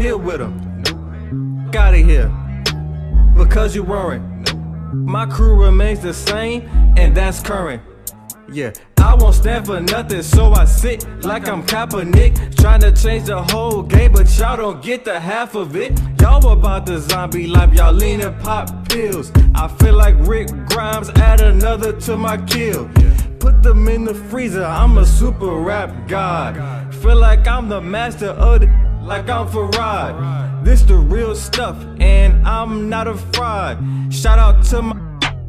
here with him. Out of here, because you weren't. My crew remains the same, and that's current. Yeah, I won't stand for nothing, so I sit like I'm Kaepernick, trying to change the whole game, but y'all don't get the half of it. Y'all about the zombie life, y'all lean and pop pills. I feel like Rick Grimes, add another to my kill. Put them in the freezer, I'm a super rap god. Feel like I'm the master of the, like I'm Farad. This the real stuff, and I'm not a fraud. Shout out to my,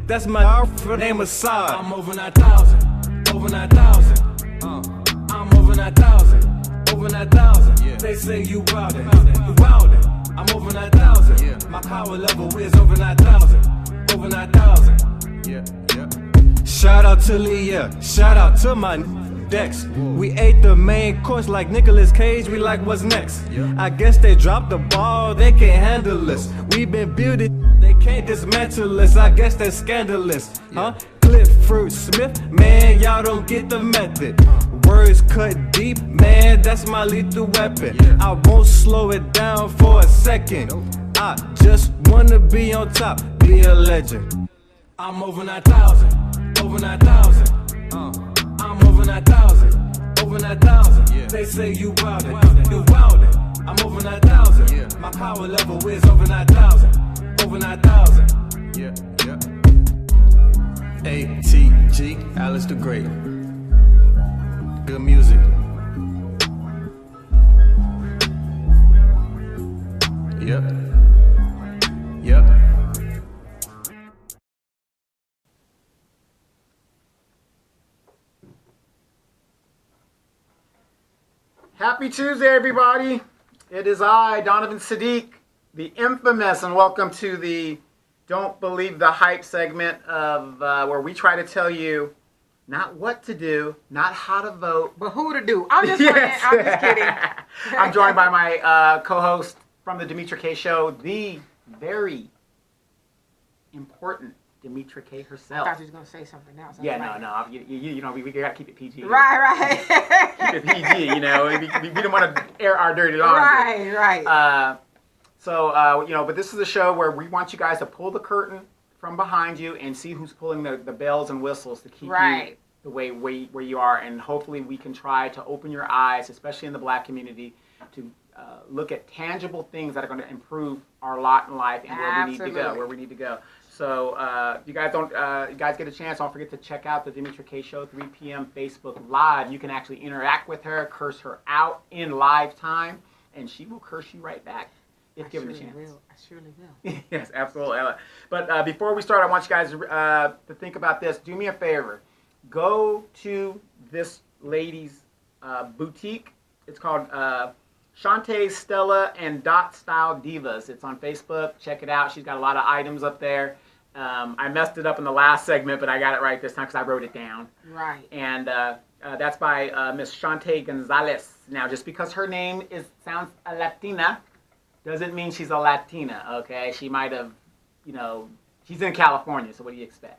that's my name Assad. I'm over 9,000, over 9,000. I'm over 9,000, over 9,000. They say you wildin', you wildin'. I'm over 9,000. My power level is over 9,000, over 9,000. Shout out to Leah, shout out to my Dex. We ate the main course like Nicolas Cage, we like what's next. I guess they dropped the ball, they can't handle us. We been building, they can't dismantle us. I guess that's scandalous, huh? Clifford Smith, man, y'all don't get the method. Words cut deep, man, that's my lethal weapon. I won't slow it down for a second. I just wanna be on top, be a legend. I'm over 9,000, over 9,000. I'm over 9,000, over 9,000. They say you wildin', you wildin'. I'm over 9,000. My power level is over 9,000, over 9,000. ATG, Alice the Great. Good music. Yep. Happy Tuesday, everybody. It is I, Donovan Sadiq, the infamous, and welcome to the Don't Believe the Hype segment of where we try to tell you not what to do, not how to vote, but who to do. I'm just kidding. I'm just kidding. I'm joined by my co-host from the Demetra K Show, the very important Demetra K herself. I thought you was gonna say something else. Yeah, no. You know, we gotta keep it PG. Right. Keep it PG. You know, we don't want to air our dirty laundry. Right. But this is a show where we want you guys to pull the curtain from behind you and see who's pulling the bells and whistles to keep you the way where you are, and hopefully we can try to open your eyes, especially in the Black community, to look at tangible things that are going to improve our lot in life and where we need to go. So you guys get a chance, don't forget to check out the Demetra K Show, 3 p.m. Facebook Live. You can actually interact with her, curse her out in live time, and she will curse you right back if given the chance. I surely will. Yes, absolutely. But before we start, I want you guys to think about this. Do me a favor. Go to this lady's boutique. It's called Shantae, Stella, and Dot Style Divas. It's on Facebook. Check it out. She's got a lot of items up there. I messed it up in the last segment, but I got it right this time because I wrote it down. Right. And that's by Miss Shantae Gonzalez. Now, just because her name sounds a Latina doesn't mean she's a Latina, okay? She might have, she's in California, so what do you expect?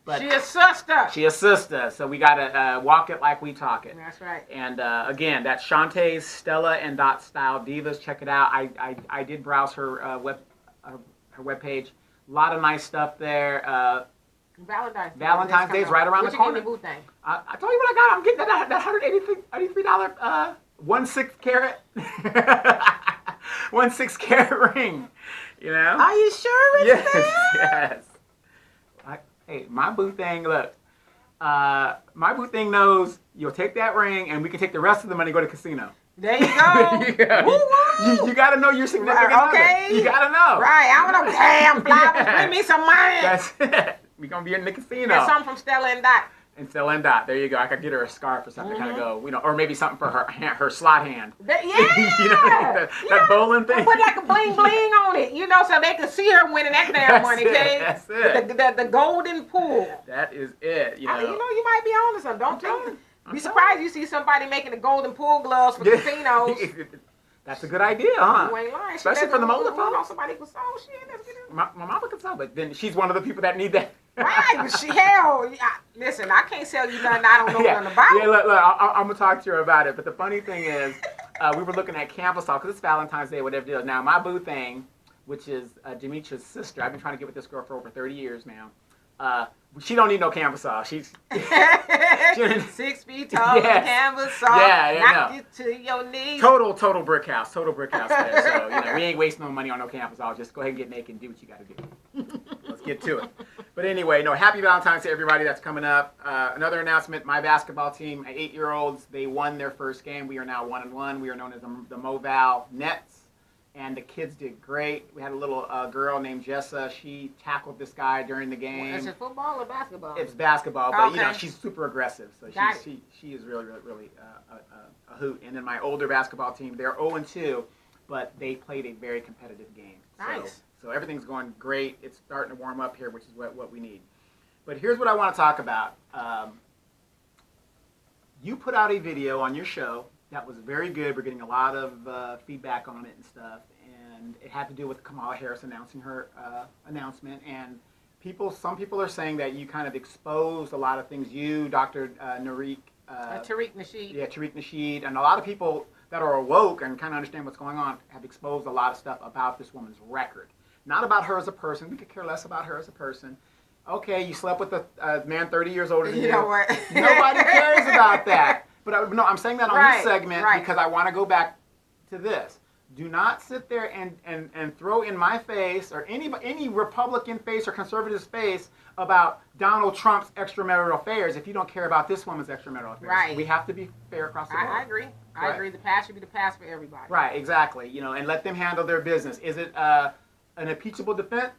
But she a sister. She a sister, so we gotta walk it like we talk it. That's right. And again, that's Shantae's Stella and Dot Style Divas. Check it out. I did browse her webpage. A lot of nice stuff there. Valentine's Day is right around the corner. What you getting the boo thing? I told you what I got. I'm getting that $183 1/6 carat 1/6 carat ring. You know? Are you sure it's there? Yes. Hey, my boo thing, look. My boo thing knows you'll take that ring and we can take the rest of the money and go to casino. There you go. There you go. Woo-woo. You got to know your significant other. Okay. You got to know. Right. I want to damn flowers. Bring me some money. That's it. We're going to be in the casino. Get something from Stella and Dot. And Stella and Dot. There you go. I could get her a scarf or something to kind of go, or maybe something for her slot hand. That bowling thing. Put like a bling bling on it, so they can see her winning that damn money, okay? That's it. The golden pool. That is it, you might be on to something. Don't you be surprised you see somebody making the golden pool gloves for casinos. That's a good idea, huh? You ain't lying. Especially for the older folks. Somebody can sew shit. My mama can sew, but then she's one of the people that need that. Right, listen, I can't sell you nothing I don't know nothing about. Yeah, look, I'm going to talk to her about it. But the funny thing is, we were looking at campus talk because it's Valentine's Day, whatever it is. Now, my boo thing, which is Demetria's sister, I've been trying to get with this girl for over 30 years now. She don't need no canvas saw. She's 6 feet tall, yes. canvas saw, knock you to your knees. Total brick house there. So we ain't wasting no money on no canvas saw. Just go ahead and get naked and do what you got to do. Let's get to it. But anyway, happy Valentine's to everybody that's coming up. Another announcement: my basketball team, 8-year-olds, they won their first game. We are now 1-1. We are known as the Moval Nets. And the kids did great. We had a little girl named Jessa. She tackled this guy during the game. Is it football or basketball? It's basketball, but she's super aggressive. So she is really a hoot. And then my older basketball team, they're 0-2, but they played a very competitive game. Nice. So everything's going great. It's starting to warm up here, which is what we need. But here's what I want to talk about. You put out a video on your show that was very good. We're getting a lot of feedback on it and stuff. And it had to do with Kamala Harris announcing her announcement. And some people are saying that you kind of exposed a lot of things. You, Dr. Tariq Nasheed. Yeah, Tariq Nasheed. And a lot of people that are awoke and kind of understand what's going on have exposed a lot of stuff about this woman's record. Not about her as a person. We could care less about her as a person. Okay, you slept with a man 30 years older than you. You know what? Nobody cares about that. But no, I'm saying that on this segment because I want to go back to this. Do not sit there and throw in my face or any Republican face or conservative face about Donald Trump's extramarital affairs if you don't care about this woman's extramarital affairs. Right. We have to be fair across the board. I agree. I agree. The pass should be the pass for everybody. Right, exactly. And let them handle their business. Is it an impeachable offense?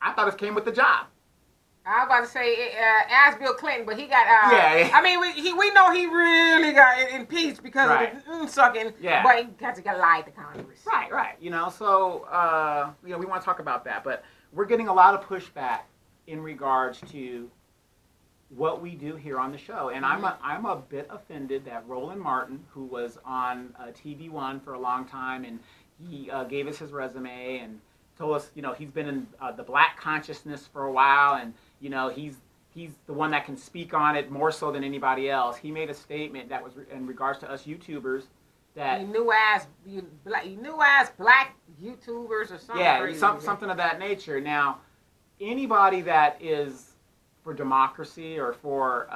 I thought it came with the job. I was about to say, ask Bill Clinton, but he got. Yeah. I mean, we know he really got impeached because of the sucking. Yeah. But he got lied to Congress. Right. So we want to talk about that, but we're getting a lot of pushback in regards to what we do here on the show, and I'm a bit offended that Roland Martin, who was on TV One for a long time, and he gave us his resume and told us, he's been in the black consciousness for a while, and he's the one that can speak on it more so than anybody else. He made a statement that was in regards to us YouTubers that you new ass black YouTubers or something. Yeah, something of that nature. Now, anybody that is for democracy or for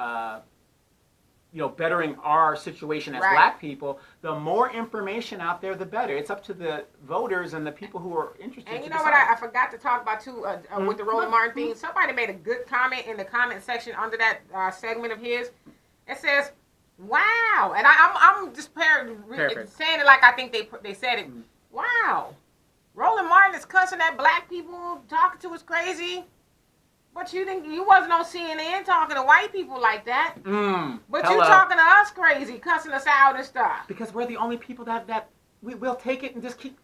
bettering our situation as black people, the more information out there, the better. It's up to the voters and the people who are interested. And you know what I forgot to talk about too with the Roland Martin thing? Somebody made a good comment in the comment section under that segment of his. It says, "Wow," and I'm just saying it like I think they said it. Wow, Roland Martin is cussing at black people, talking to us crazy. But you wasn't on CNN talking to white people like that. But you talking to us crazy, cussing us out and stuff. Because we're the only people that we'll take it and just keep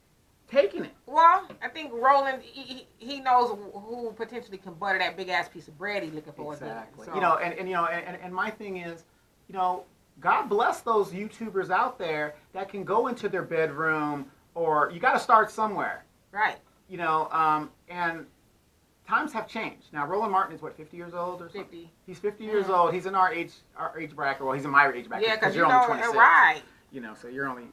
taking it. Well, I think Roland, he knows who potentially can butter that big ass piece of bread he's looking for. Exactly. So. And my thing is, God bless those YouTubers out there that can go into their bedroom, or you got to start somewhere. Right. And times have changed. Now, Roland Martin is, 50 years old or something? 50. He's 50 years old. He's in our age bracket. Well, he's in my age bracket. Yeah, because you're only 26. Right. So you're only,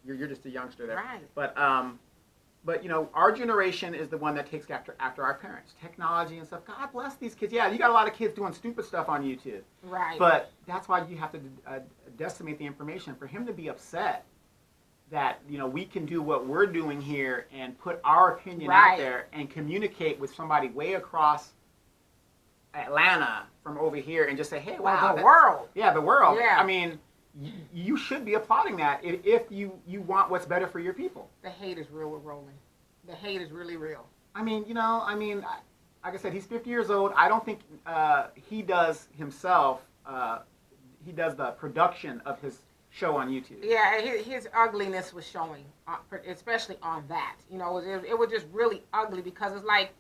you're just a youngster there. Right. But our generation is the one that takes after our parents. Technology and stuff. God bless these kids. Yeah, you got a lot of kids doing stupid stuff on YouTube. Right. But that's why you have to decimate the information. For him to be upset that we can do what we're doing here and put our opinion out there and communicate with somebody way across Atlanta from over here and just say, hey, wow, the world. Yeah, the world. Yeah. I mean, you should be applauding that if you want what's better for your people. The hate is real with Roland. The hate is really real. I mean, like I said, he's 50 years old. I don't think he does himself. He does the production of his show on YouTube. Yeah, his ugliness was showing, especially on that. It was just really ugly because it's like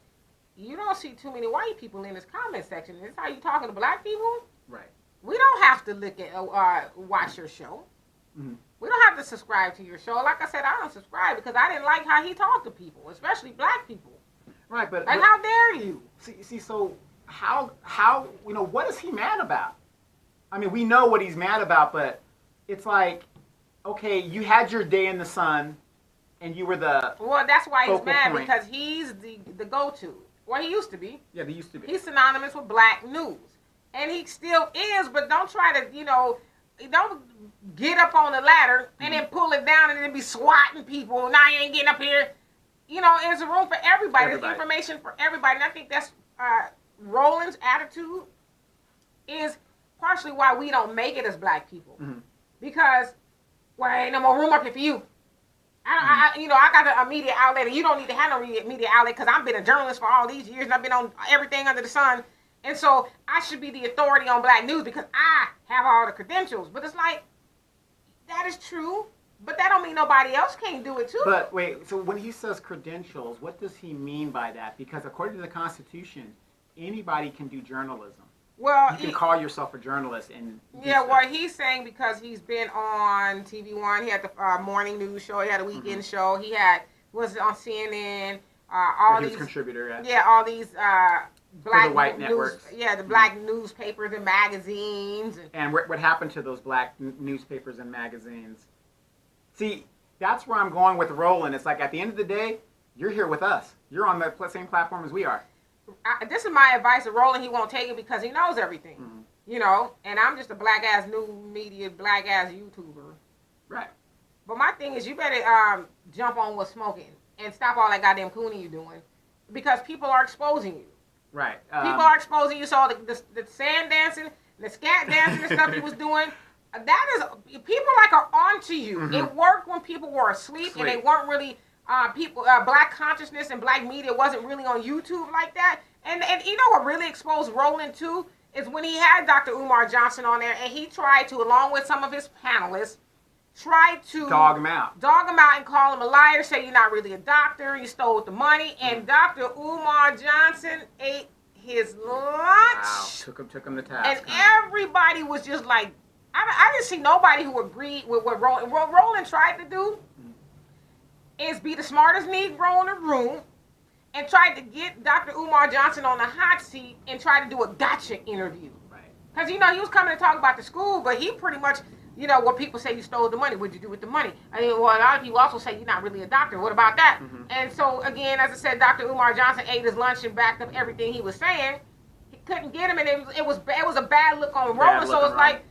you don't see too many white people in this comment section. This is how you talking to black people. Right. We don't have to look at watch your show. Mm-hmm. We don't have to subscribe to your show. Like I said, I don't subscribe because I didn't like how he talked to people, especially black people. Right, but how dare you? See, so how what is he mad about? I mean, we know what he's mad about, but it's like okay, you had your day in the sun, and you were the well. That's why he's mad point. because he's the go-to. Well, he used to be. Yeah, he used to be. He's synonymous with black news, and he still is. But don't try to, don't get up on the ladder and then pull it down and then be swatting people. Now you ain't getting up here. There's a room for everybody. There's information for everybody, and I think that's Roland's attitude is partially why we don't make it as black people, because ain't no more room up here for you. I got a media outlet, and you don't need to have no media outlet because I've been a journalist for all these years, and I've been on everything under the sun, and so I should be the authority on black news because I have all the credentials. But it's like, that is true, but that don't mean nobody else can't do it too. But wait, so when he says credentials, what does he mean by that? Because according to the Constitution, anybody can do journalism. Well, you can call yourself a journalist and well, he's saying because he's been on TV One, he had the morning news show, he had a weekend show, was on CNN, all these contributor, all these black the white news, networks, the black newspapers and magazines, and what happened to those black newspapers and magazines? See, that's where I'm going with Roland. It's like at the end of the day, you're here with us. You're on the same platform as we are. This is my advice to Roland. He won't take it because he knows everything, and I'm just a black ass new media, black ass YouTuber. Right. But my thing is, you better jump on what's smoking and stop all that goddamn cooning you're doing, because people are exposing you. Right. People are exposing you. So the sand dancing, the scat dancing and stuff he was doing, that is, people are onto you. It worked when people were asleep. And they weren't really. Black consciousness and black media wasn't really on YouTube like that. And you know what really exposed Roland too is when he had Dr. Umar Johnson on there, and he tried to, along with some of his panelists, dog him out and call him a liar, say you're not really a doctor, you stole the money. And Dr. Umar Johnson ate his lunch. Wow. Took him to task. And everybody was just like, I didn't see nobody who agreed with what Roland tried to do. Is be the smartest Negro in the room and tried to get Dr. Umar Johnson on the hot seat and try to do a gotcha interview. Right. Because, he was coming to talk about the school, but he pretty much, what people say you stole the money. What'd you do with the money? A lot of people also say you're not really a doctor. What about that? And so, again, as I said, Dr. Umar Johnson ate his lunch and backed up everything he was saying. He couldn't get him, and it was a bad look on Roland. So it's like,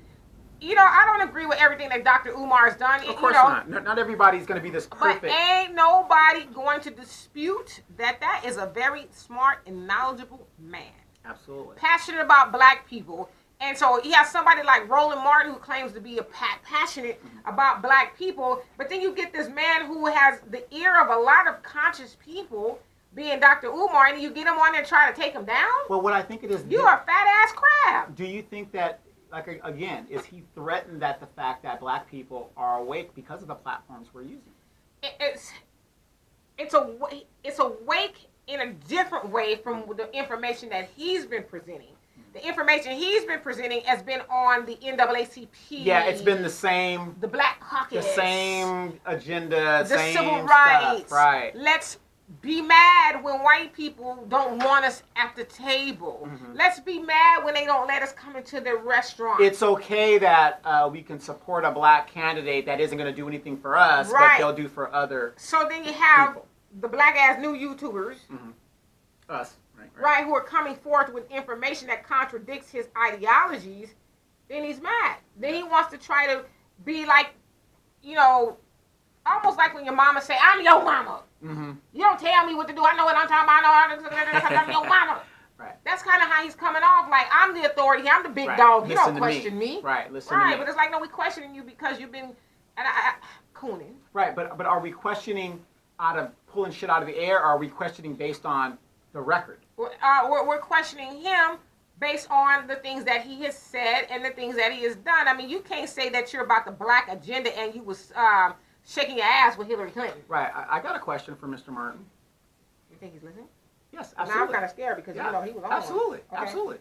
I don't agree with everything that Dr. Umar has done. Of course not. Not everybody's going to be this perfect. But ain't nobody going to dispute that is a very smart and knowledgeable man. Absolutely. Passionate about black people. And so he has somebody like Roland Martin who claims to be passionate about black people. But then you get this man who has the ear of a lot of conscious people, being Dr. Umar, and you get him on there and try to take him down? Well, what I think it is... You are a fat-ass crab. Do you think that... again, is he threatened that the fact that black people are awake because of the platforms we're using? It's awake in a different way from the information that he's been presenting. The information he's been presenting has been on the NAACP. Yeah, it's been the same. The Black Caucus. The same agenda, the same civil rights. Stuff. Right. Let's be mad when white people don't want us at the table. Let's be mad when they don't let us come into their restaurant. It's okay that we can support a black candidate that isn't going to do anything for us, but they'll do for other So then you have people. The black-ass new YouTubers. Us. Right, who are coming forth with information that contradicts his ideologies. Then he's mad. Then he wants to try to be like, almost like when your mama say, I'm your mama. You don't tell me what to do. I know what I'm talking about. I'm your mama. Right. That's kind of how he's coming off. Like, I'm the authority. I'm the big dog. You don't question me. Right. Listen to me. But it's like, no, we questioning you because you've been cooning. Right. But are we questioning out of pulling shit out of the air, or are we questioning based on the record? We're questioning him based on the things that he has said and the things that he has done. I mean, you can't say that you're about the black agenda and you was shaking your ass with Hillary Clinton. Right. I got a question for Mr. Martin. You think he's listening? Yes, absolutely. Now I'm kind of scared because he was on Absolutely. one. Okay. Absolutely.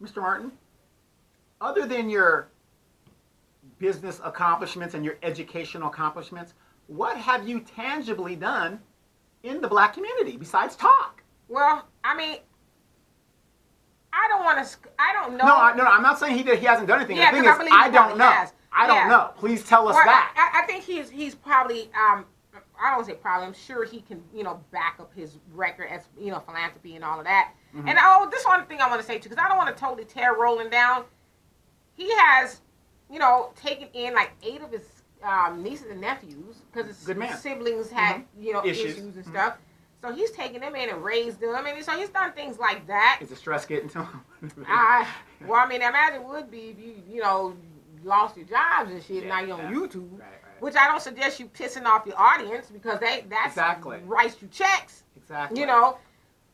Mr. Martin, other than your business accomplishments and your educational accomplishments, what have you tangibly done in the black community besides talk? Well, I mean, I don't know. No, I'm not saying he hasn't done anything. Yeah, the thing is, I don't know. I don't know. Please tell us that. I think he's probably I don't say probably. I'm sure he can, back up his record as, philanthropy and all of that. Mm-hmm. And this one thing I want to say too, because I don't want to totally tear Roland down. He has, taken in like 8 of his nieces and nephews because his siblings had, issues and stuff. So he's taken them in and raised them, and so he's done things like that. Is the stress getting to him? Well, I mean, I imagine it would be if you lost your jobs and shit. Now you're on YouTube. Right. Which I don't suggest you pissing off your audience because that's writes you checks. Exactly.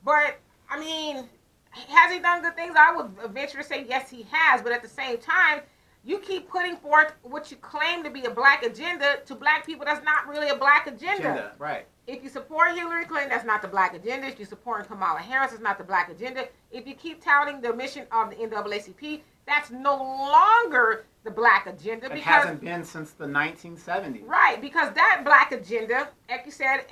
But I mean, has he done good things? I would venture to say yes, he has. But at the same time, you keep putting forth what you claim to be a black agenda to black people. That's not really a black agenda. Right. If you support Hillary Clinton, that's not the black agenda. If you support Kamala Harris, it's not the black agenda. If you keep touting the mission of the NAACP, that's no longer the black agenda. It hasn't been since the 1970s. Right, because that black agenda, like you said,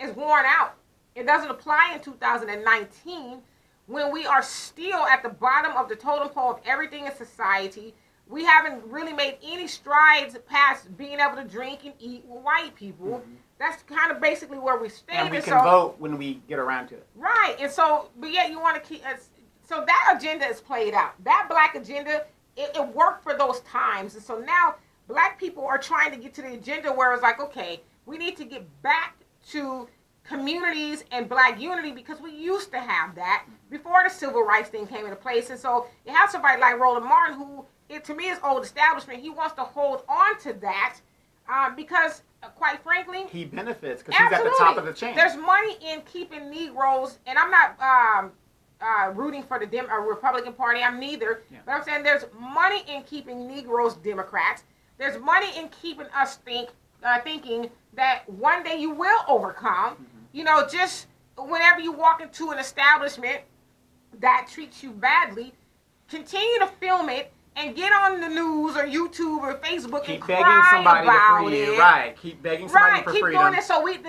is worn out. It doesn't apply in 2019 when we are still at the bottom of the totem pole of everything in society. We haven't really made any strides past being able to drink and eat with white people. Mm-hmm. That's kind of basically where we stand. And we can vote when we get around to it. Right, and so, but yet you want to keep... So that agenda is played out. That black agenda, it worked for those times. And so now black people are trying to get to the agenda where it's like, okay, we need to get back to communities and black unity because we used to have that before the civil rights thing came into place. And so you have somebody like Roland Martin who, to me, is old establishment. He wants to hold on to that because, quite frankly... He benefits because he's at the top of the chain. There's money in keeping Negroes, and I'm not... rooting for the Republican Party. I'm neither. Yeah. But I'm saying there's money in keeping Negroes Democrats. There's money in keeping us thinking that one day you will overcome. Mm-hmm. Just whenever you walk into an establishment that treats you badly, continue to film it and get on the news or YouTube or Facebook keep and begging cry somebody about to free it. You. Right. Keep begging somebody for keep freedom. Doing it.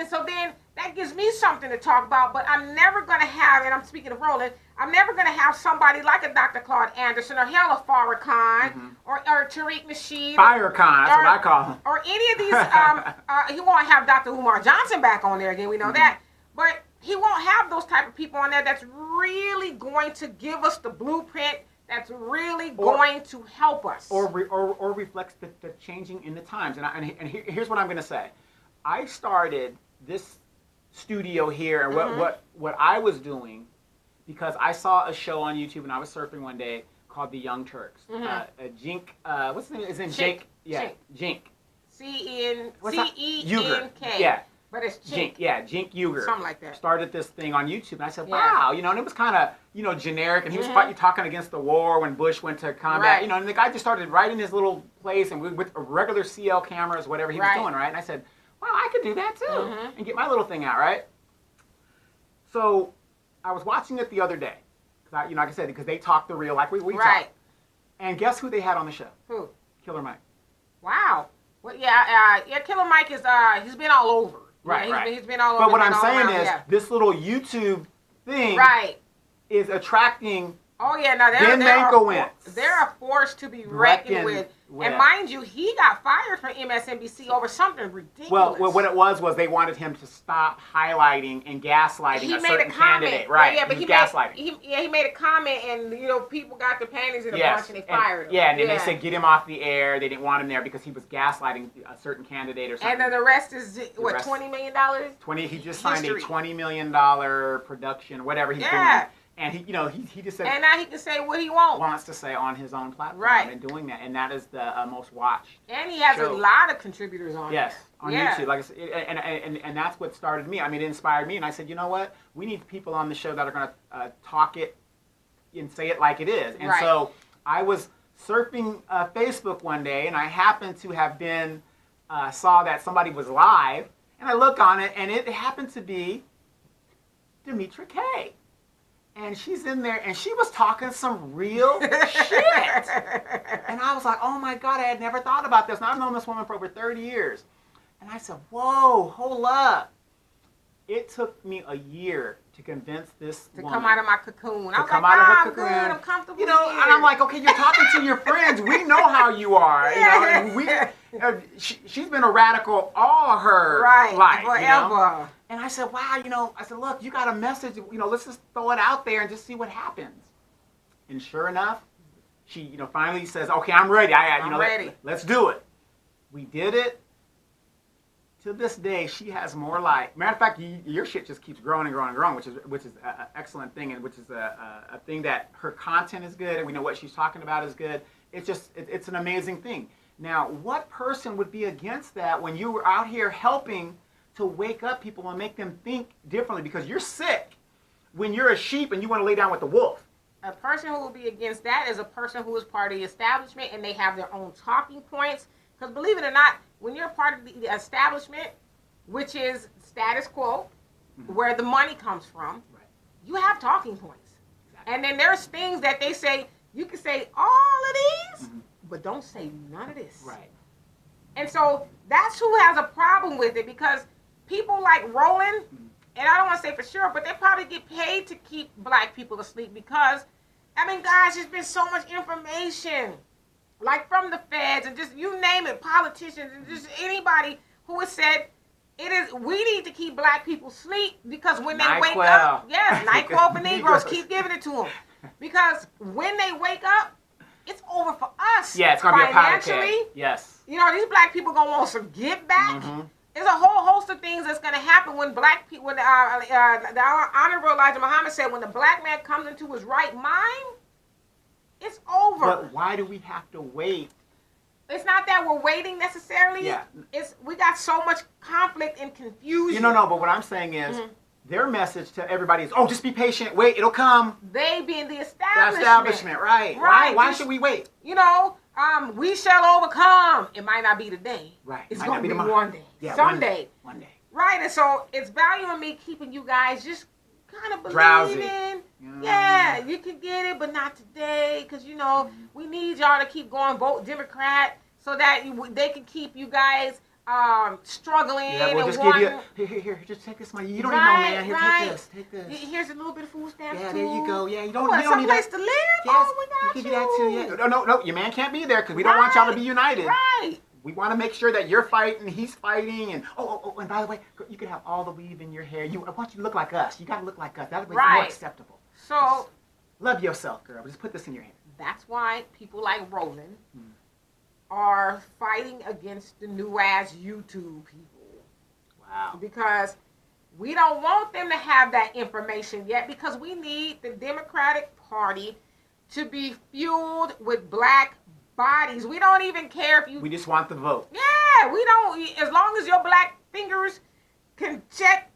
So then that gives me something to talk about, but I'm never going to have, and I'm speaking of Roland, I'm never going to have somebody like a Dr. Claude Anderson or hell of Farrakhan or Tariq Nasheed. Farrakhan, that's what I call him. Or any of these, he won't have Dr. Umar Johnson back on there again, we know that. But he won't have those type of people on there that's really going to give us the blueprint that's really going to help us. Or reflects the changing in the times. And here's what I'm going to say. I started this studio here and what I was doing because I saw a show on YouTube and I was surfing one day called The Young Turks. Jink, what's his name? Is it Jake? Yeah, Jink. C-E-N-K. Yeah. But it's Jink. Yeah, Jink Uger. Something like that. Started this thing on YouTube and I said, wow, and it was kind of, generic and he was talking against the war when Bush went to combat, and the guy just started right in his little place and with regular CL cameras, whatever he was doing, right? And I said, well, I could do that too and get my little thing out, right? So I was watching it the other day, like I said, because they talk the real like we talk. And guess who they had on the show? Who? Killer Mike. Wow. Well, Killer Mike is he's been all over. Right. He's been all over. But what I'm saying is this little YouTube thing is attracting. Oh yeah, now they're a force to be reckoned with. And mind you, he got fired from MSNBC over something ridiculous. Well, what it was they wanted him to stop highlighting and gaslighting a certain candidate. Right. Yeah, but he made a comment, and people got the panties in a bunch and they fired him. Yeah, and then they said get him off the air. They didn't want him there because he was gaslighting a certain candidate or something. And then the rest is $20 million. He just signed a $20 million production, whatever he's doing. And he just said. And now he can say what he wants to say on his own platform. Right. And doing that, and that is the most watched. And he has a lot of contributors on. Yes, on YouTube. Like I said, and that's what started me. I mean, it inspired me, and I said, you know what? We need people on the show that are going to talk it and say it like it is. And so I was surfing Facebook one day, and I happened to have been saw that somebody was live, and I look on it, and it happened to be Demetra K. And she's in there, and she was talking some real shit. And I was like, oh, my God, I had never thought about this. And I've known this woman for over 30 years. And I said, whoa, hold up. It took me a year to convince this woman come out of my cocoon. I was come like, out of her I'm cocoon. good. I'm comfortable You know, here. and I'm like, okay, you're talking to your friends. We know how you are. You know, and she's been a radical all her life. Forever. You know? And I said, wow, you know, I said, look, you got a message. You know, let's just throw it out there and just see what happens. And sure enough, she, you know, finally says, okay, I'm ready. I'm ready. Let's do it. We did it. To this day, she has more like. Matter of fact, your shit just keeps growing and growing and growing, which is an excellent thing, and which is a thing that her content is good, and we know what she's talking about is good. It's just it's an amazing thing. Now, what person would be against that when you were out here helping to wake up people and make them think differently? Because you're sick when you're a sheep and you want to lay down with the wolf. A person who will be against that is a person who is part of the establishment and they have their own talking points. Because believe it or not, when you're part of the establishment, which is status quo, where the money comes from, you have talking points. Exactly. And then there's things that they say, you can say all of these, but don't say none of this. Right. And so that's who has a problem with it, because people like Roland, and I don't want to say for sure, but they probably get paid to keep black people asleep because, I mean, guys, there's been so much information. Like from the feds and just you name it, politicians and just anybody who has said we need to keep black people asleep because when they wake up, NyQuil for Negroes, keep giving it to them. Because when they wake up, it's over for us. Yeah, it's going to be a powder financially. keg. Yes. You know, these black people going to want some give back. There's a whole host of things that's going to happen when black people, when the Honorable Elijah Muhammad said, when the black man comes into his right mind, it's over. But why do we have to wait? It's not that we're waiting necessarily. Yeah. We got so much conflict and confusion. You know, but what I'm saying is their message to everybody is, oh, just be patient, wait, it'll come. They being the establishment. The establishment, right. Why should we wait? You know, we shall overcome. It might not be today. Right. It's going to be one day. Yeah, someday. One day. Right, and so it's valuing me keeping you guys just kind of believing. Drowsy. Yeah, you can get it, but not today, because, you know, we need y'all to keep going, vote Democrat, so that they can keep you guys struggling. Yeah, we'll just give you, here, just take this money. You don't need no man. Here, take this. Here's a little bit of food stamps, yeah, too. there you go. Yeah, you don't need someplace to live? Yes, we got give you that, too. Yeah. No, your man can't be there, because we don't want y'all to be united. Right. We want to make sure that you're fighting, he's fighting, and and by the way, you can have all the weave in your hair. I want you to look like us. You got to look like us. That way it's more acceptable. So, just love yourself, girl. Just put this in your hair. That's why people like Roland are fighting against the new ass YouTube people. Wow. Because we don't want them to have that information yet, because we need the Democratic Party to be fueled with black bodies. We don't even care if you... We just want the vote. Yeah, we don't... As long as your black fingers can check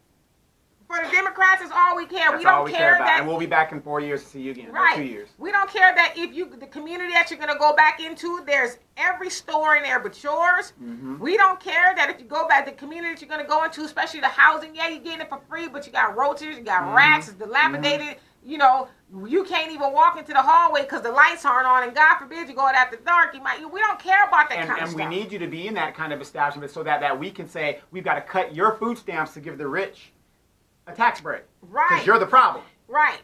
for the Democrats, is all we care. That's all we care about. And we'll be back in 4 years to see you again. Right. Or 2 years. We don't care that if the community that you're going to go back into, there's every store in there but yours. We don't care that if you go back, the community that you're going to go into, especially the housing, yeah, you're getting it for free, but you got roaches, you got rats, it's dilapidated. You know, you can't even walk into the hallway because the lights aren't on, and God forbid you go out after dark. We don't care about that kind of stuff. And we need you to be in that kind of establishment so that we can say, we've got to cut your food stamps to give the rich a tax break. Right. Because you're the problem. Right.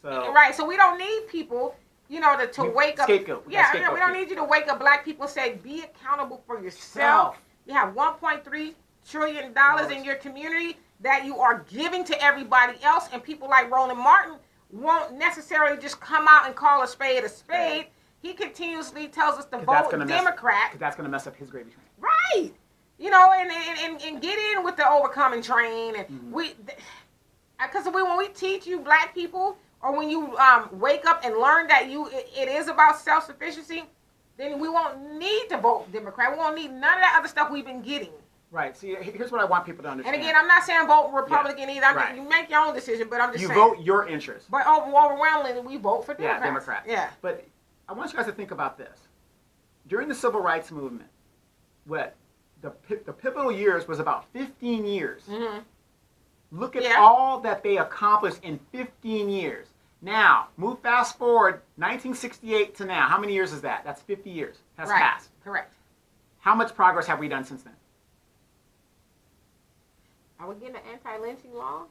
So we don't need people, you know, to wake up. Scapegoat. We don't need you to wake up black people and say, be accountable for yourself. You have $1.3 trillion in your community that you are giving to everybody else, and people like Roland Martin won't necessarily just come out and call a spade a spade. He continuously tells us to vote Democrat. Because that's going to mess up his gravy train. Right. You know, and get in with the overcoming train. And because when we teach you black people, or when you wake up and learn that it is about self-sufficiency, then we won't need to vote Democrat. We won't need none of that other stuff we've been getting. Right. See, here's what I want people to understand. And again, I'm not saying vote Republican either. You make your own decision, but I'm just saying. You vote your interest. But overwhelmingly, we vote for Democrats. Yeah, Democrats. Yeah. But I want you guys to think about this. During the Civil Rights Movement, the pivotal years was about 15 years. Look at all that they accomplished in 15 years. Now, move fast forward 1968 to now. How many years is that? That's 50 years. Has passed. Correct. How much progress have we done since then? Are we getting an anti-lynching law?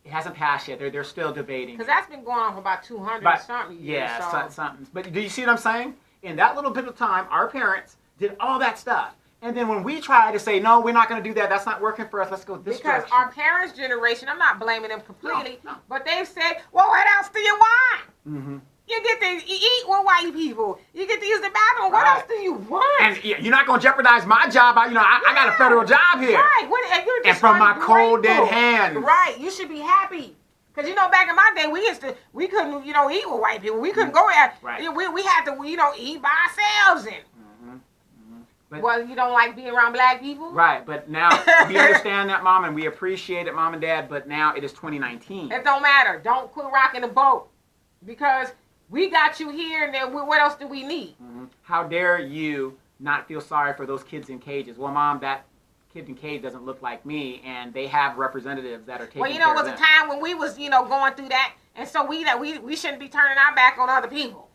It hasn't passed yet. They're still debating. Because that's been going on for about 200 something years. Yeah, something. But do you see what I'm saying? In that little bit of time, our parents did all that stuff. And then when we try to say, no, we're not going to do that, that's not working for us, let's go this direction. Because our parents' generation, I'm not blaming them completely, no. but they've said, well, what else do you want? Mm-hmm. You get to eat with white people. You get to use the bathroom. What else do you want? And you're not going to jeopardize my job. I got a federal job here. Right. And from my cold, dead hands. Right. You should be happy. Because, back in my day, we couldn't, eat with white people. We couldn't go out. Right. We had to, eat by ourselves. And, well, you don't like being around black people? Right. But now we understand that, Mom, and we appreciate it, Mom and Dad. But now it is 2019. It don't matter. Don't quit rocking the boat. Because we got you here, and then what else do we need? Mm-hmm. How dare you not feel sorry for those kids in cages? Well, Mom, that kid in cage doesn't look like me, and they have representatives that are taking care of them. Well, it was a time when we was, going through that, and so we shouldn't be turning our back on other people.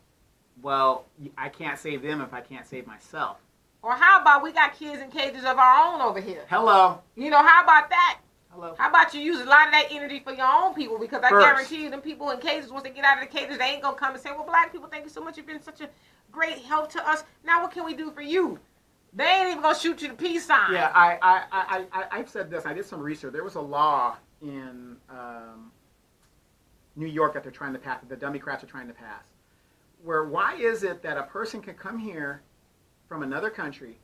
Well, I can't save them if I can't save myself. Or how about we got kids in cages of our own over here? Hello. How about that? Hello. How about you use a lot of that energy for your own people? Because I guarantee you, them people in cages, once they get out of the cages, they ain't going to come and say, well, black people, thank you so much. You've been such a great help to us. Now what can we do for you? They ain't even going to shoot you the peace sign. Yeah, I've said this. I did some research. There was a law in New York that they're trying to pass, that the Democrats are trying to pass, where why is it that a person can come here from another country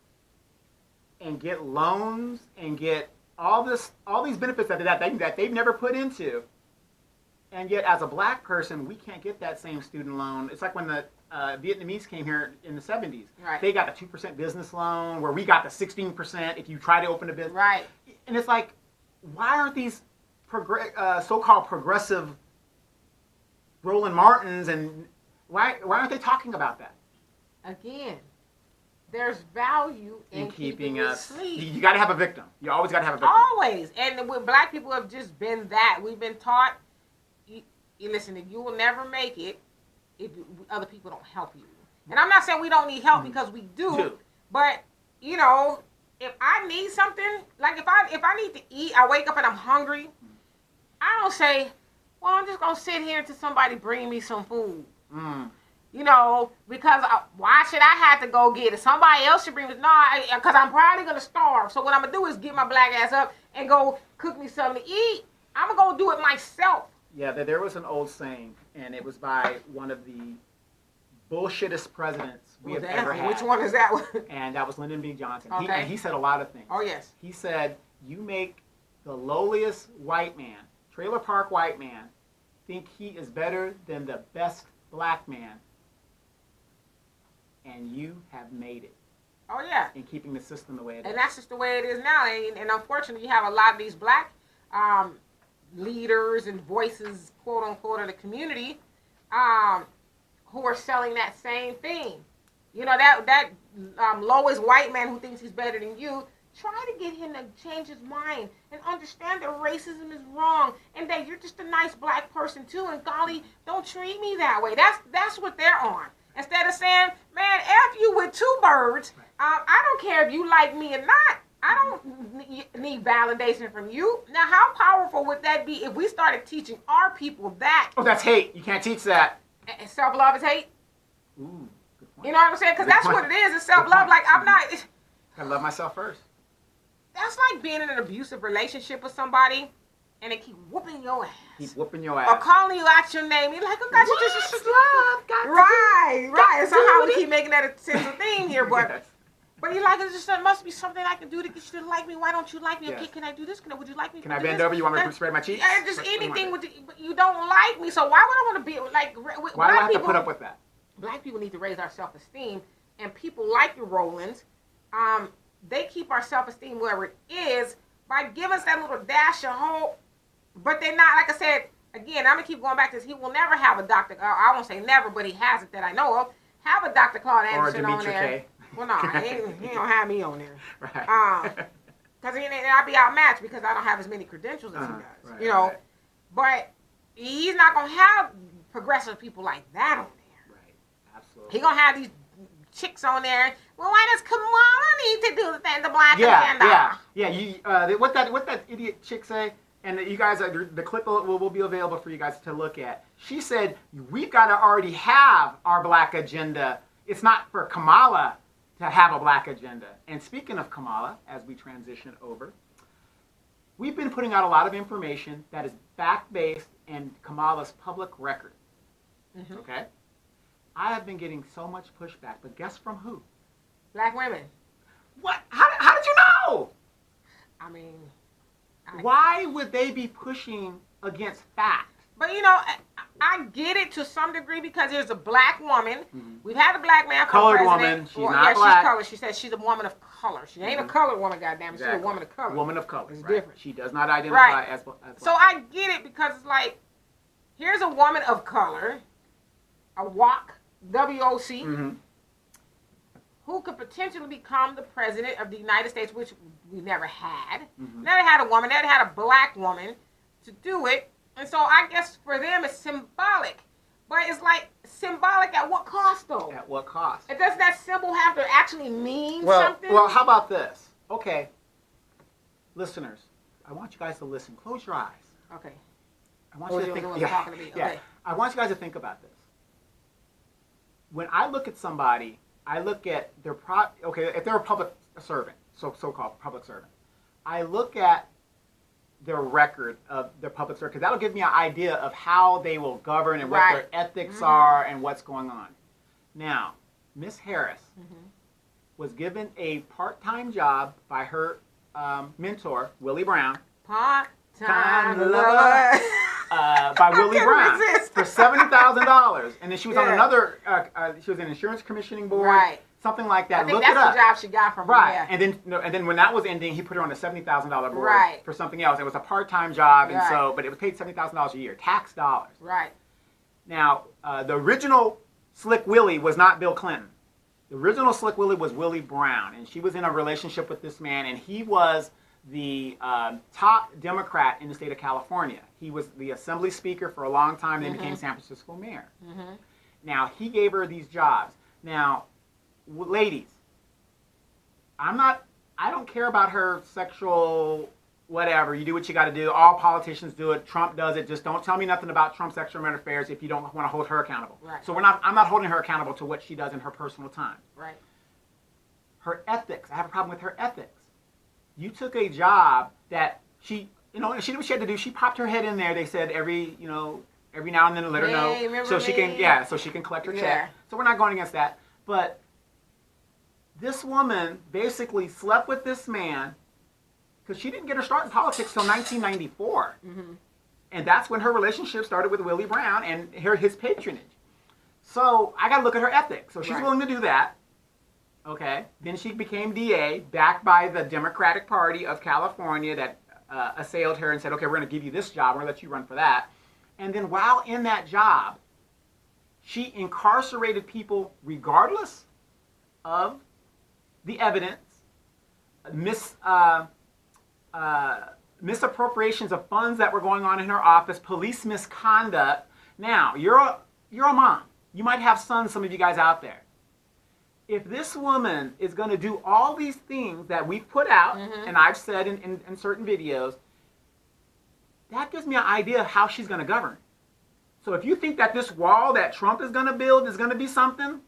and get loans and get all these benefits that they've never put into, and yet as a black person we can't get that same student loan. It's like when the Vietnamese came here in the 70s. Right. They got the 2% business loan, where we got the 16% if you try to open a business. Right. And it's like, why aren't these so-called progressive Roland Martins, and why aren't they talking about that? Again, there's value in keeping us asleep. You got to have a victim. You always got to have a victim. Always. And with black people have just been that. We've been taught, you listen, you will never make it if other people don't help you. And I'm not saying we don't need help, because we do. But, if I need something, like if I need to eat, I wake up and I'm hungry, I don't say, well, I'm just going to sit here until somebody bring me some food. Because why should I have to go get it? Somebody else should bring it. No, because I'm probably going to starve. So what I'm going to do is get my black ass up and go cook me something to eat. I'm going to go do it myself. Yeah, there was an old saying, and it was by one of the bullshittest presidents we have ever had. Which one is that one? And that was Lyndon B. Johnson. Okay. He said a lot of things. Oh, yes. He said, you make the lowliest white man, trailer park white man, think he is better than the best black man, and you have made it. Oh, yeah. In keeping the system the way it is. And that's just the way it is now. And unfortunately, you have a lot of these black leaders and voices, quote unquote, of the community, who are selling that same thing. That lowest white man who thinks he's better than you, try to get him to change his mind and understand that racism is wrong and that you're just a nice black person too, and golly, don't treat me that way. That's what they're on. Instead of saying, man, F you with two birds, I don't care if you like me or not. I don't need validation from you. Now, how powerful would that be if we started teaching our people that? Oh, that's hate. You can't teach that. And self-love is hate? Ooh, good point. You know what I'm saying? Because that's what it is. It's self-love. Like, I'm not... I love myself first. That's like being in an abusive relationship with somebody and they keep whooping your ass. Keep whooping your ass. Or calling you out your name. You're like, oh, God, you just love. Right. And somehow we keep making that a central theme here, but... Yes. But you're like, there must be something I can do to get you to like me. Why don't you like me? Yes. Okay, can I do this? Would you like me? Can I bend over? You want me to spread my cheeks? Yeah, just anything. But you don't like me, so why would I want to be like? Why do I have to put up with that? Black people need to raise our self-esteem, and people like your Rollins, they keep our self-esteem wherever it is by giving us that little dash of hope. But they're not, like I said, again, I'm gonna keep going back to this. He will never have a Dr. I won't say never, but he hasn't that I know of. Have a Dr. Claude Anderson on there. K. Well, no, he don't have me on there. Right. Because I'll be outmatched because I don't have as many credentials as he does. Right, Right. But he's not going to have progressive people like that on there. Right. Absolutely. He's going to have these chicks on there. Well, why does Kamala need to do the black agenda? Yeah. What that idiot chick say? And you guys, the clip will be available for you guys to look at. She said, we've got to already have our black agenda. It's not for Kamala to have a black agenda. And speaking of Kamala, as we transition over, we've been putting out a lot of information that is fact-based and Kamala's public record. Mm-hmm. Okay? I have been getting so much pushback, but guess from who? Black women. What? How did you know? I mean... Why would they be pushing against fact? But I get it to some degree because there's a black woman. Mm-hmm. We've had a black man for colored president. Woman. She's not black. She's colored. She says she's a woman of color. She ain't a colored woman, goddamn. Exactly. She's a woman of color. Woman of color. It's right. different. She does not identify as black. So I get it because it's like, here's a woman of color, a WOC, W-O-C, mm-hmm. who could potentially become the president of the United States, which we never had. Mm-hmm. Never had a woman, never had a black woman to do it. And so I guess for them it's symbolic. But it's like symbolic at what cost, though? At what cost? And does that symbol have to actually mean something? Well, how about this? Okay. Listeners, I want you guys to listen. Close your eyes. Okay. I want you to think. Talking to me. Okay. Yeah. I want you guys to think about this. When I look at somebody, I look at their if they're a public servant, so-called public servant, I look at their record of their public service, because that'll give me an idea of how they will govern and what their ethics mm-hmm. are and what's going on. Now, Miss Harris mm-hmm. was given a part-time job by her mentor, Willie Brown. Part-time lover. By Willie Brown for $70,000, and then she was on another. She was in insurance commissioning board. Right. Something like that. I think that's the job she got from right. And then when that was ending, he put her on a $70,000 board for something else. It was a part-time job, and but it was paid $70,000 a year, tax dollars. Right. Now, the original Slick Willie was not Bill Clinton. The original Slick Willie was Willie Brown, and she was in a relationship with this man, and he was the top Democrat in the state of California. He was the assembly speaker for a long time, then mm-hmm. became San Francisco mayor. Mm-hmm. Now, he gave her these jobs. Now, ladies, I don't care about her sexual whatever. You do what you got to do. All politicians do it. Trump does it. Just don't tell me nothing about Trump's sexual affairs if you don't want to hold her accountable. Right. So I'm not holding her accountable to what she does in her personal time. Right. Her ethics. I have a problem with her ethics. You took a job that she did what she had to do. She popped her head in there. They said every now and then to let her know so she can collect her check. So we're not going against that. But this woman basically slept with this man because she didn't get her start in politics till 1994. Mm-hmm. And that's when her relationship started with Willie Brown and his patronage. So I got to look at her ethics. So she's willing to do that. Okay. Then she became DA, backed by the Democratic Party of California that assailed her and said, okay, we're going to give you this job. We're going to let you run for that. And then while in that job, she incarcerated people regardless of the evidence, misappropriations of funds that were going on in her office, police misconduct. Now, you're a mom. You might have sons, some of you guys out there. If this woman is going to do all these things that we've put out, mm-hmm. and I've said in certain videos, that gives me an idea of how she's going to govern. So if you think that this wall that Trump is going to build is going to be something,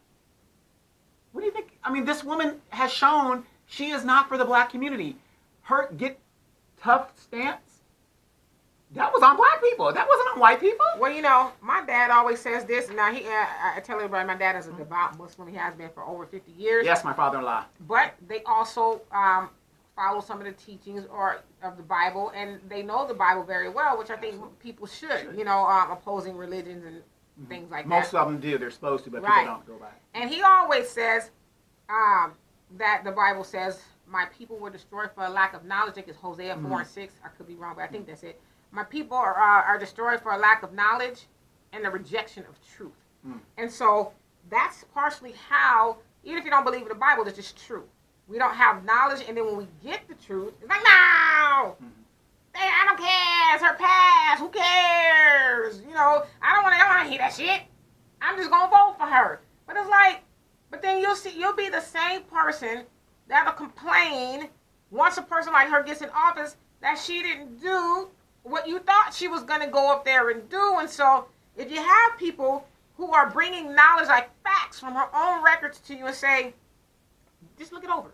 what do you think? I mean, this woman has shown she is not for the black community. Her get tough stance, that was on black people. That wasn't on white people. Well, my dad always says this. Now, I tell everybody my dad is a devout Muslim. He has been for over 50 years. Yes, my father-in-law. But they also follow some of the teachings of the Bible, and they know the Bible very well, which I think people should. Opposing religions and things like that. Most of them do. They're supposed to, but people don't go by it. And he always says that the Bible says, my people were destroyed for a lack of knowledge. I think it's Hosea 4:6. I could be wrong, but I think that's it. My people are destroyed for a lack of knowledge and the rejection of truth. Mm. And so that's partially how, even if you don't believe in the Bible, it's just true. We don't have knowledge, and then when we get the truth, it's like, no! I don't care. It's her past. Who cares? I don't want to hear that shit. I'm just going to vote for her. But it's like, But then you'll be the same person that'll complain once a person like her gets in office that she didn't do what you thought she was going to go up there and do. And so if you have people who are bringing knowledge like facts from her own records to you and say, just look it over.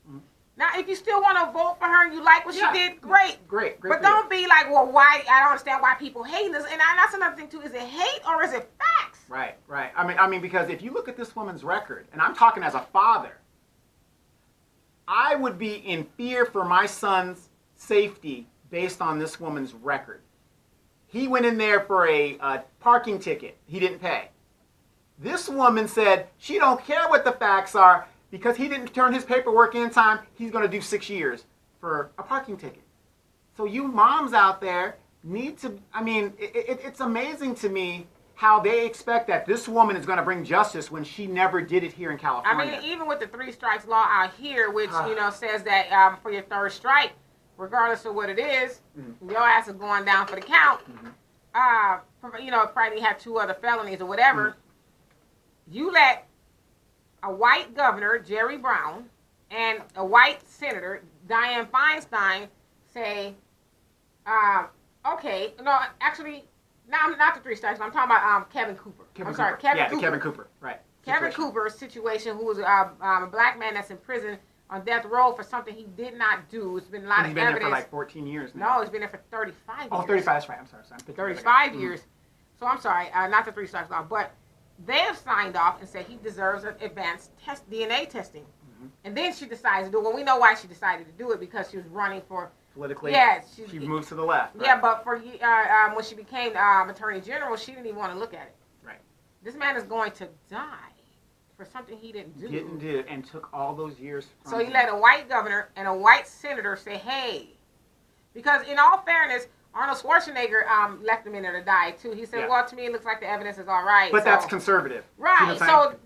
Mm-hmm. Now, if you still want to vote for her and you like what she did, great. Great. But don't be like, well, why? I don't understand why people hate this. And that's another thing, too. Is it hate or is it facts? Right. I mean, because if you look at this woman's record, and I'm talking as a father, I would be in fear for my son's safety based on this woman's record. He went in there for a parking ticket. He didn't pay. This woman said she don't care what the facts are because he didn't turn his paperwork in time. He's going to do 6 years for a parking ticket. So you moms out there need to, I mean, it's amazing to me how they expect that this woman is going to bring justice when she never did it here in California. I mean, even with the 3 strikes law out here, which, says that for your 3rd strike, regardless of what it is, your ass is going down for the count. Probably had 2 other felonies or whatever. You let a white governor, Jerry Brown, and a white senator, Dianne Feinstein, say, okay, no, actually, not the 3 strikes. I'm talking about Kevin Cooper. Kevin Cooper, right. Kevin Cooper's situation, who was a black man that's in prison on death row for something he did not do. It's been a lot of evidence. He's been there for like 14 years now. No, he's been there for 35 years. Oh, 35, that's right. I'm sorry. 35 years. So I'm sorry, not the 3 strikes law, but they have signed off and said he deserves an advanced DNA testing. And then she decides to do it. Well, we know why she decided to do it, because she was running for... Politically, she moved to the left. Right? Yeah, but for when she became Attorney General, she didn't even want to look at it. Right. This man is going to die for something he didn't do. And took all those years from So he let a white governor and a white senator say, hey. Because in all fairness, Arnold Schwarzenegger left him in there to die, too. He said, well, to me, it looks like the evidence is all right. But that's conservative. Right. So,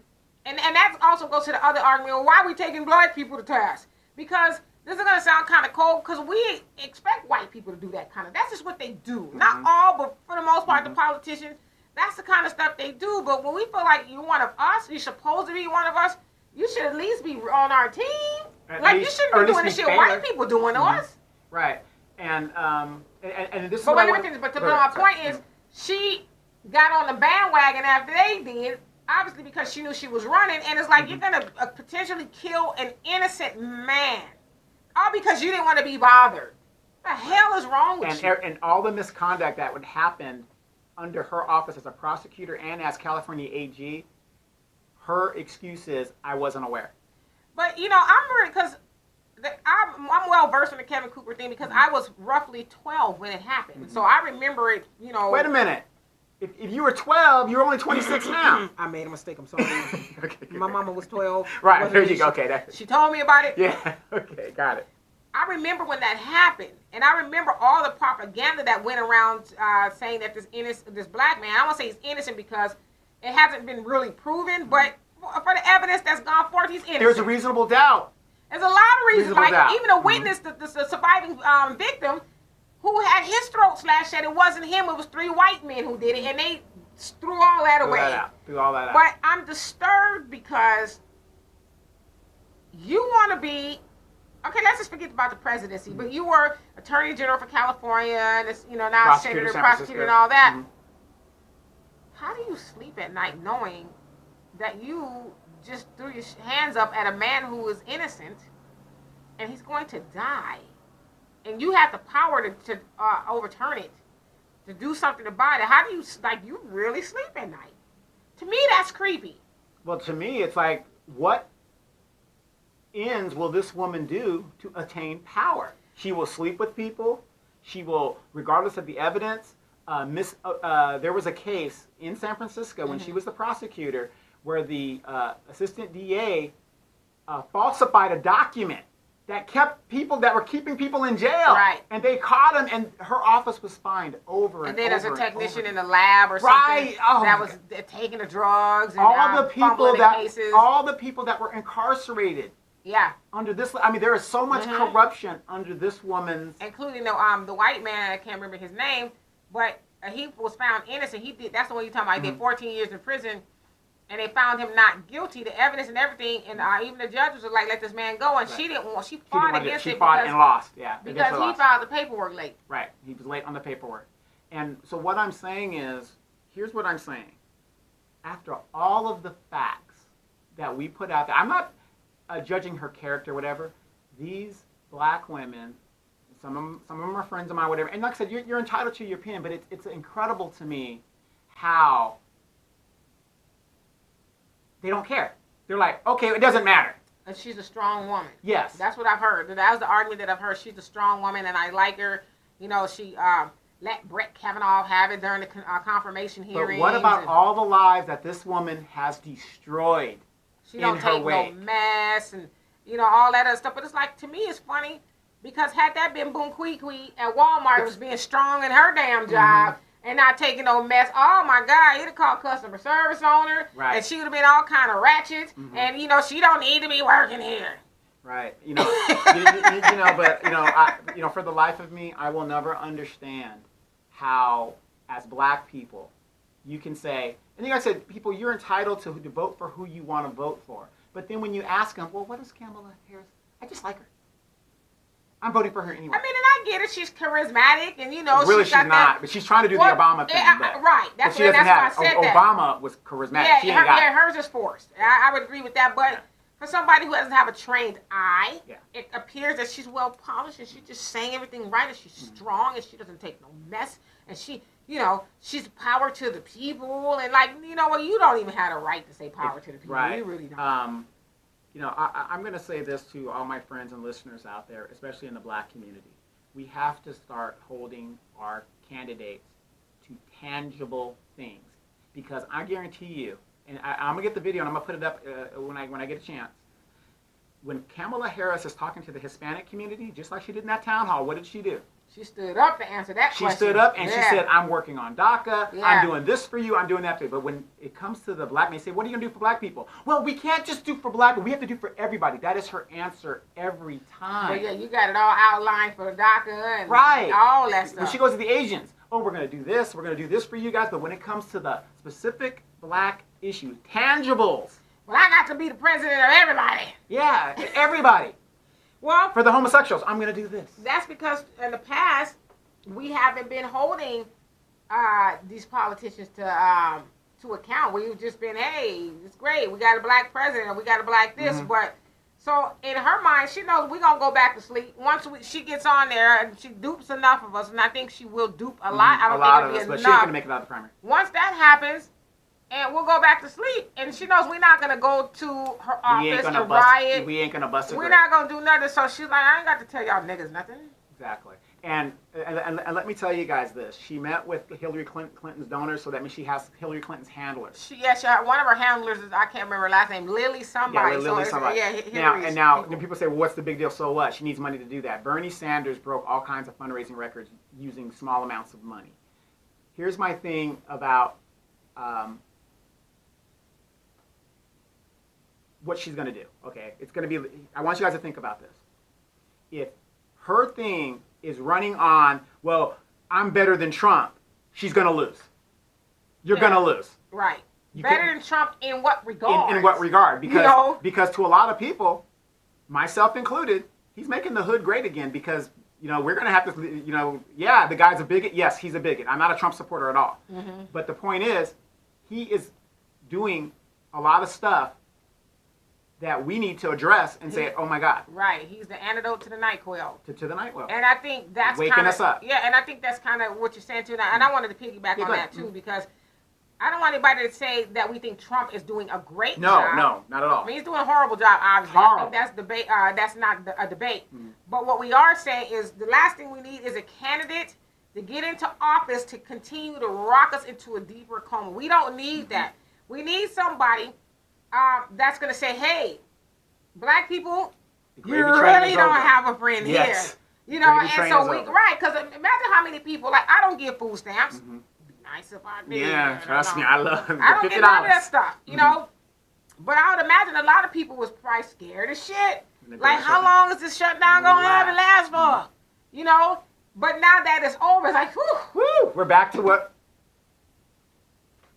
and that also goes to the other argument, well, why are we taking black people to task? Because this is going to sound kind of cold, because we expect white people to do that kind of. That's just what they do. Not all, but for the most part, the politicians, that's the kind of stuff they do. But when we feel like you're one of us, you're supposed to be one of us, you should at least be on our team. You shouldn't be doing the shit white people doing to us. Right. And this is but my point is, she got on the bandwagon after they did, obviously because she knew she was running, and it's like, you're going to potentially kill an innocent man, all because you didn't want to be bothered. What the hell is wrong with you? And all the misconduct that would happen under her office as a prosecutor and as California AG, her excuse is, I wasn't aware. But, I'm worried because I'm well versed in the Kevin Cooper thing, because I was roughly 12 when it happened. So I remember it, Wait a minute. If you were 12, you're only 26 now. I made a mistake. I'm sorry. Okay. My mama was 12. Right, there you go. Okay. She told me about it. Yeah, okay, got it. I remember when that happened, and I remember all the propaganda that went around saying that this black man, I won't say he's innocent because it hasn't been really proven, but for the evidence that's gone forth, he's innocent. There's a reasonable doubt. There's a lot of reasons, even a witness, the surviving victim, who had his throat slashed, said it wasn't him, it was 3 white men who did it, and they threw all that away. Threw all that out. But I'm disturbed because you want to be, okay, let's just forget about the presidency, but you were Attorney General for California, and it's, now Senator, prosecutor, and all that. How do you sleep at night knowing that you just threw your hands up at a man who is innocent, and he's going to die? And you have the power to overturn it, to do something about it. How do you really sleep at night? To me, that's creepy. Well, to me, it's like, what ends will this woman do to attain power? She will sleep with people. She will, regardless of the evidence, there was a case in San Francisco when she was the prosecutor where the assistant DA falsified a document that kept people that were keeping people in jail. Right. And they caught him, and her office was fined over and over. And then there's a technician in the lab or something that was taking the drugs and all the people that were incarcerated. Yeah. Under this, I mean, there is so much corruption under this woman's, including the white man. I can't remember his name, but he was found innocent. He did. That's the one you're talking about. He did 14 years in prison, and they found him not guilty. The evidence and everything, and even the judge was like, "Let this man go," and she didn't want. She fought against it. She fought and lost. Yeah, because he filed the paperwork late. Right, he was late on the paperwork. And so what I'm saying is, here's what I'm saying. After all of the facts that we put out there, I'm not judging her character, whatever. These black women, some of them are friends of mine, whatever. And like I said, you're entitled to your opinion, but it's incredible to me how they don't care. They're like, okay, it doesn't matter. And she's a strong woman. Yes. That's what I've heard. That was the argument that I've heard. She's a strong woman, and I like her. You know, she let Brett Kavanaugh have it during the confirmation hearings. But what about all the lives that this woman has destroyed? She don't take no mess and, you know, all that other stuff. But it's like, to me, it's funny because had that been Boom Quee Quee at Walmart was being strong in her damn job and not taking no mess, oh my God, he'd have called customer service on her, and she would have been all kind of ratchet, and, you know, she don't need to be working here. Right. You know, but for the life of me, I will never understand how, as black people, you can say, and like I said, people, you're entitled to vote for who you want to vote for. But then when you ask them, well, what is Kamala Harris? I just like her. I'm voting for her anyway. I mean, and I get it. She's charismatic, and, you know, really, she's not. But she's trying to do the Obama thing. Right. That's why I said that. Obama was charismatic. Yeah, hers is forced. I would agree with that. But for somebody who doesn't have a trained eye, it appears that she's well polished, and she's just saying everything right, and she's strong, and she doesn't take no mess, and she, you know, she's power to the people, and like, you know, well, you don't even have a right to say power to the people. Right. You really don't. You know, I'm going to say this to all my friends and listeners out there, especially in the black community. We have to start holding our candidates to tangible things, because I guarantee you, and I'm going to get the video and I'm going to put it up when I get a chance. When Kamala Harris is talking to the Hispanic community, just like she did in that town hall, what did she do? She stood up to answer that question. She stood up and she said, I'm working on DACA, I'm doing this for you, I'm doing that for you. But when it comes to the black men, they say, what are you going to do for black people? Well, we can't just do for black people, we have to do for everybody. That is her answer every time. But yeah, you got it all outlined for DACA and all that stuff. When she goes to the Asians, oh, we're going to do this, we're going to do this for you guys. But when it comes to the specific black issues, tangibles. Well, I got to be the president of everybody. Yeah, everybody. Well, for the homosexuals, I'm going to do this. That's because in the past, we haven't been holding these politicians to account. We've just been, hey, it's great. We got a black president, or we got a black this. But so in her mind, she knows we're going to go back to sleep. Once she gets on there and she dupes enough of us, and I think she will dupe a lot. I don't think it'll be enough. But she's going to make it out of the primary. Once that happens, and we'll go back to sleep. And she knows we're not going to go to her office and riot. We ain't going to bust her. We're not going to do nothing. So she's like, I ain't got to tell y'all niggas nothing. Exactly. And let me tell you guys this. She met with Hillary Clinton's donors, so that means she has Hillary Clinton's handlers. One of her handlers is, I can't remember her last name, Lily somebody. Yeah, Lily somebody. Now, people say, well, what's the big deal? So what? She needs money to do that. Bernie Sanders broke all kinds of fundraising records using small amounts of money. Here's my thing about what she's going to do, okay? It's going to be, I want you guys to think about this. If her thing is running on, well, I'm better than Trump, she's going to lose. You're going to lose. Right. Better than Trump in what regard? In what regard? Because to a lot of people, myself included, he's making the hood great again, because, you know, we're going to have to, you know, yeah, the guy's a bigot. Yes, he's a bigot. I'm not a Trump supporter at all. But the point is, he is doing a lot of stuff that we need to address and say, oh my God. Right. He's the antidote to the NyQuil. To the NyQuil. And I think that's waking us up. Yeah, and I think that's kind of what you're saying too. And I wanted to piggyback on that too, because I don't want anybody to say that we think Trump is doing a great job. No, not at all. I mean, he's doing a horrible job, obviously. Horrible. I think that's debate. That's not a debate. But what we are saying is the last thing we need is a candidate to get into office to continue to rock us into a deeper coma. We don't need that. We need somebody that's going to say, hey, black people, you really don't have a friend here. You know, and so because imagine how many people, like, I don't give food stamps. Be nice if I did. Yeah, trust me, I love $50. I don't get none of that stuff, you know. But I would imagine a lot of people was probably scared as shit. Like, how long is this shutdown going to have it last for? You know? But now that it's over, it's like, whew. We're back to what?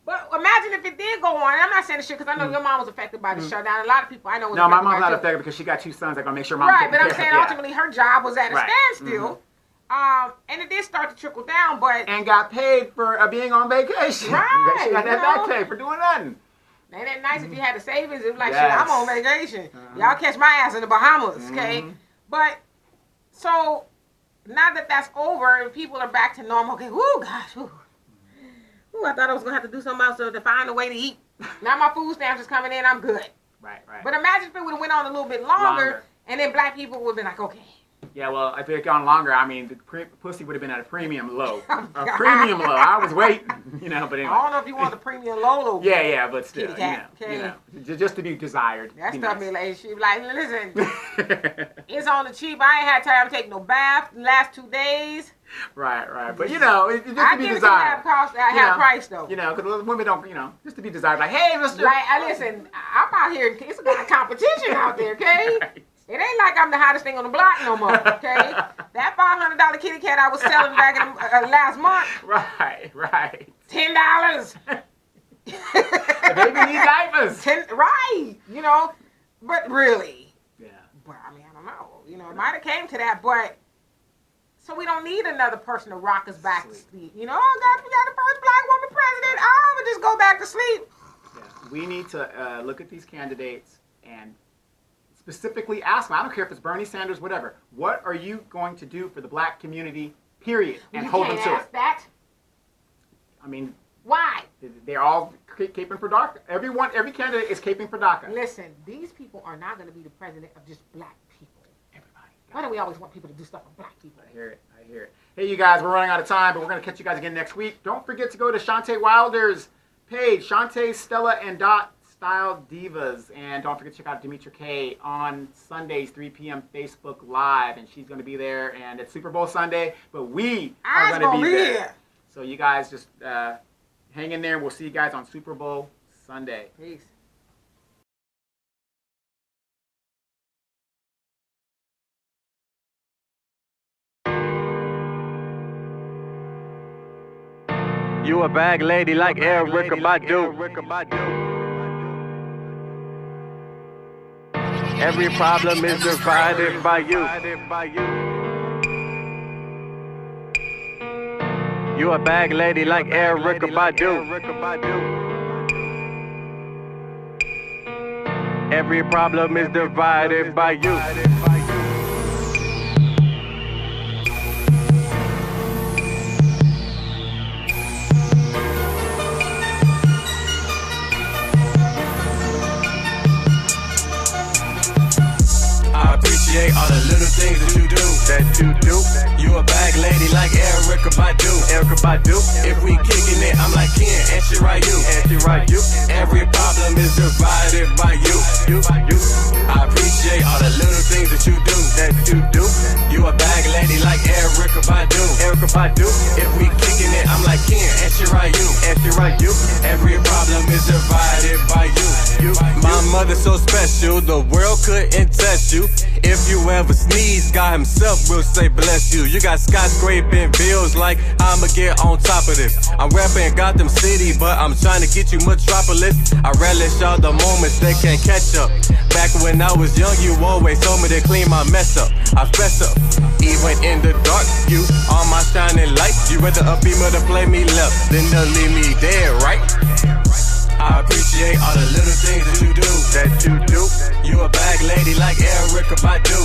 But imagine if it did go on, I'm not saying this shit because I know your mom was affected by the shutdown. A lot of people I know was No, my mom's by not too. affected because she got 2 sons. I'm going to make sure mom Right, but I'm saying ultimately her job was at a standstill. And it did start to trickle down, but... And got paid for being on vacation. Right. She got that back pay for doing nothing. Ain't that nice if you had the savings? It was like, shit, I'm on vacation. Y'all catch my ass in the Bahamas, okay? But, so, now that that's over and people are back to normal, okay, whoo, gosh, whoo. Ooh, I thought I was going to have to do something else to find a way to eat. Now my food stamps is coming in, I'm good. Right. But imagine if it would have went on a little bit longer. And then black people would have been like, okay. Yeah, well, if it had gone longer, I mean, the pussy would have been at a premium low. Premium low. I was waiting, but anyway. I don't know if you want the premium low. Yeah, but still, cat, just to be desired. That stuff be like, she be like, listen, it's on the cheap. I ain't had time to take no bath the last 2 days. Right. But, it's just to be desired. I have price, though. Because women don't, just to be desired. Like, hey, Mr. Like, listen, I'm out here. It's a lot of competition out there, okay? Right. It ain't like I'm the hottest thing on the block no more, okay? That $500 kitty cat I was selling back in last month. Right. $10. The baby needs diapers. Right, but really. Yeah. But, I mean, I don't know. It might have came to that, but... So we don't need another person to rock us back to sleep. We got the first black woman president. I would just go back to sleep. Yeah. We need to look at these candidates and specifically ask them. I don't care if it's Bernie Sanders, whatever. What are you going to do for the black community, period? And hold them to it. You can't ask that. I mean... Why? They're all caping for DACA. Every candidate is caping for DACA. Listen, these people are not going to be the president of just black people. Everybody. Why do we always want people to do stuff for black people? I hear it. Hey, you guys, we're running out of time, but we're going to catch you guys again next week. Don't forget to go to Shantae Wilder's page, Shantae, Stella, and Dot Style Divas. And don't forget to check out Demetra K on Sundays, 3 p.m. Facebook Live. And she's going to be there. And it's Super Bowl Sunday, but we are going to be there. So you guys just hang in there. We'll see you guys on Super Bowl Sunday. Peace. You a bag lady like Erica Badu. Every problem is divided by you. You a bag lady like Erica Badu. Every problem is divided by you. All the little things that you do. You a bag lady like Erica Badu. If we kicking it, I'm like Ken and she right you. Every problem is divided by you. I appreciate all the little things that you do. You a bag lady like Erica Badu. If we kicking it, I'm like Ken and she right you. Every problem is divided by you. My mother's so special, the world couldn't test you. If you ever sneeze, God himself will say bless you. You got skyscraping bills like I'ma get on top of this. I'm rapping Gotham City, but I'm trying to get you Metropolis. I relish all the moments they can't catch up. Back when I was young, you always told me to clean my mess up. I fess up, even in the dark, you are my shining light. You rather a beamer to play me left than to leave me dead, right? I appreciate all the little things that you do. You a bag lady like Erica Badu.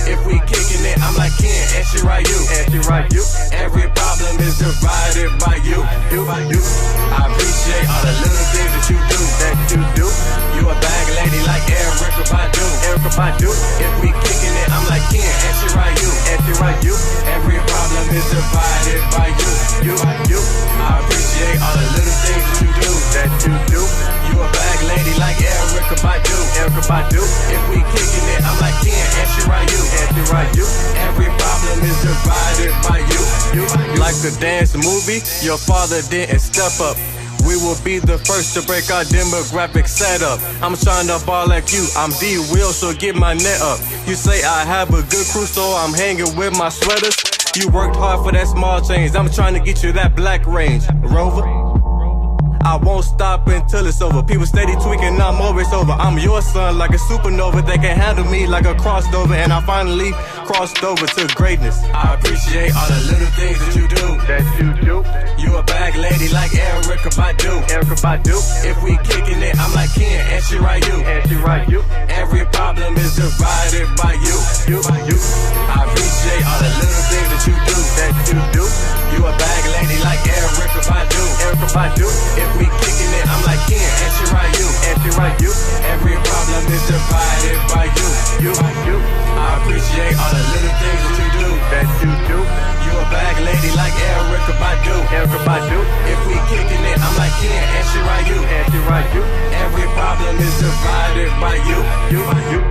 If we kicking it, I'm like Ken and she right you. Every problem is divided by you. I appreciate all the little things that you do. You a bag lady like Erica Badu. If we kicking it, I'm like Ken and she right you. Every problem is divided by you. I appreciate all the little things that you do. You a bag lady like Erica Badu. If we kicking it, I'm like Ken and she right you. Every problem is divided by you. Like the dance movie, your father didn't step up. We will be the first to break our demographic setup. I'm trying to ball like you, I'm D-Will, so get my net up. You say I have a good crew, so I'm hanging with my sweaters. You worked hard for that small change, I'm trying to get you that black range Rover. I won't stop until it's over. People steady tweaking, I'm always over. I'm your son like a supernova. They can handle me like a crossover. And I finally crossed over to greatness. I appreciate all the little things that you do. You a bag lady like Erica Badu. If we kicking it, I'm like Ken and she right you. Every problem is divided by you. I appreciate all the little things that you do. You a bag lady like Erica Badu. If we kicking it, I'm like Ken and she right you. Every problem is divided by you. I appreciate all the little things that you do. You a bag lady like Erica Badu. If we kicking it, I'm like Ken and she right you. Every problem is divided by you.